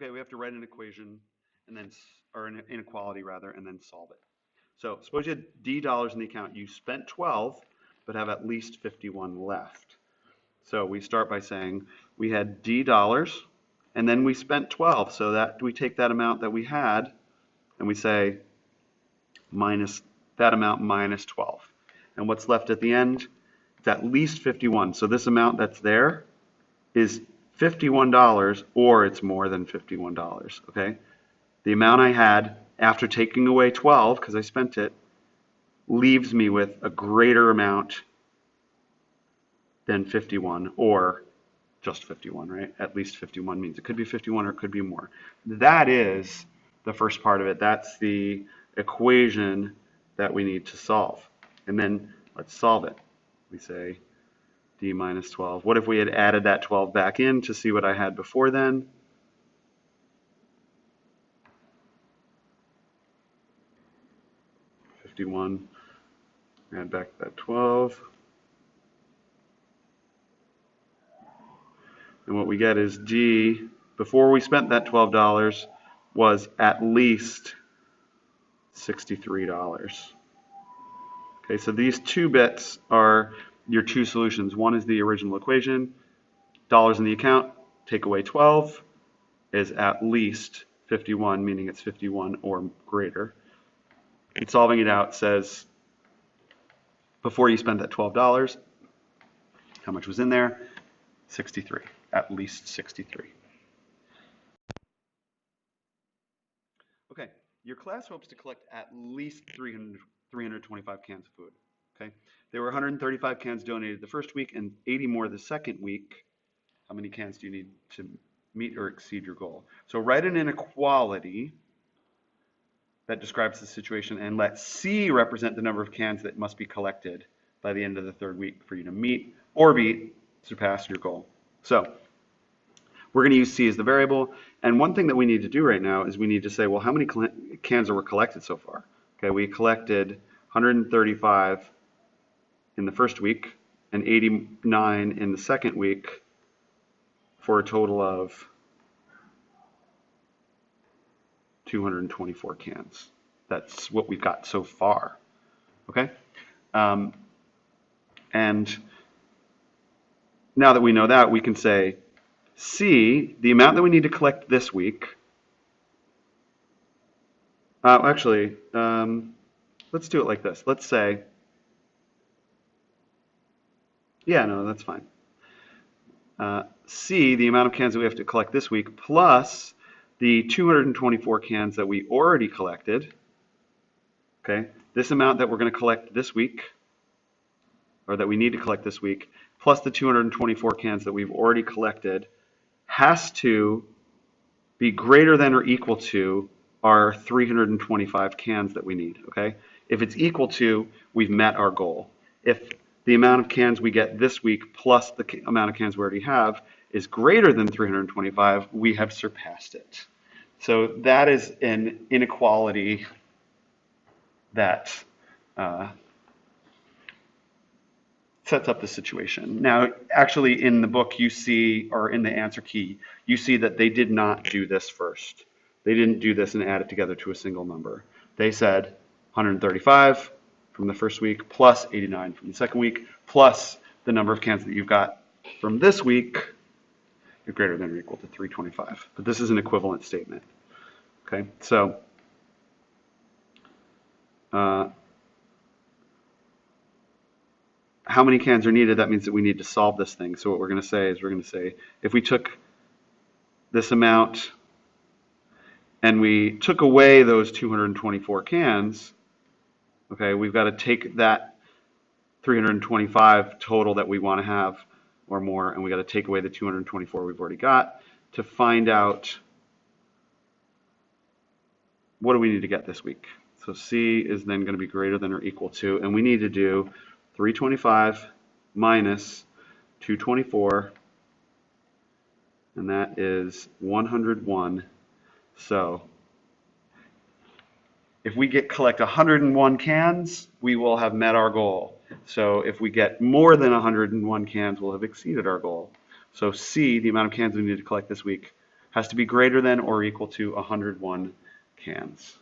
Okay, we have to write an equation and then, or an inequality rather, and then solve it. So suppose you had D dollars in the account. You spent 12, but have at least 51 left. So we start by saying we had D dollars, and then we spent 12. So that we take that amount that we had, and we say minus that amount minus 12. And what's left at the end? It's at least 51. So this amount that's there is $51, or it's more than $51, okay? The amount I had after taking away 12, because I spent it, leaves me with a greater amount than 51, or just 51, right? At least 51 means it could be 51 or it could be more. That is the first part of it. That's the equation that we need to solve. And then let's solve it. We say D minus 12. What if we had added that 12 back in to see what I had before then? $51. Add back that 12. And what we get is D, before we spent that $12, was at least $63. Okay, so these two bits are your two solutions. One is the original equation, dollars in the account, take away 12, is at least 51, meaning it's 51 or greater. And solving it out says, before you spent that $12, how much was in there? 63, at least 63. Okay, your class hopes to collect at least 325 cans of food. Okay, there were 135 cans donated the first week and 80 more the second week. How many cans do you need to meet or exceed your goal? So write an inequality that describes the situation and let C represent the number of cans that must be collected by the end of the third week for you to meet or surpass your goal. So we're going to use C as the variable. And one thing that we need to do right now is we need to say, well, how many cans were collected so far? Okay, we collected 135 in the first week and 89 in the second week for a total of 224 cans. That's what we've got so far. Okay? And now that we know that, we can say C, the amount that we need to collect this week. Let's do it like this. Let's say, yeah, no, that's fine. C, the amount of cans that we have to collect this week, plus the 224 cans that we already collected. Okay, this amount that we're going to collect this week, or that we need to collect this week, plus the 224 cans that we've already collected, has to be greater than or equal to our 325 cans that we need, okay? If it's equal to, we've met our goal. If the amount of cans we get this week plus the amount of cans we already have is greater than 325, we have surpassed it. So that is an inequality that sets up the situation. Now, actually in the book you see, or in the answer key, you see that they did not do this first. They didn't do this and add it together to a single number. They said 135 from the first week plus 89 from the second week plus the number of cans that you've got from this week, you're greater than or equal to 325. But this is an equivalent statement. Okay, so how many cans are needed? That means that we need to solve this thing. So what we're going to say is if we took this amount and we took away those 224 cans, okay, we've got to take that 325 total that we want to have or more, and we got to take away the 224 we've already got to find out what do we need to get this week. So C is then going to be greater than or equal to, and we need to do 325 minus 224, and that is 101. So if we collect 101 cans, we will have met our goal. So if we get more than 101 cans, we'll have exceeded our goal. So C, the amount of cans we need to collect this week, has to be greater than or equal to 101 cans.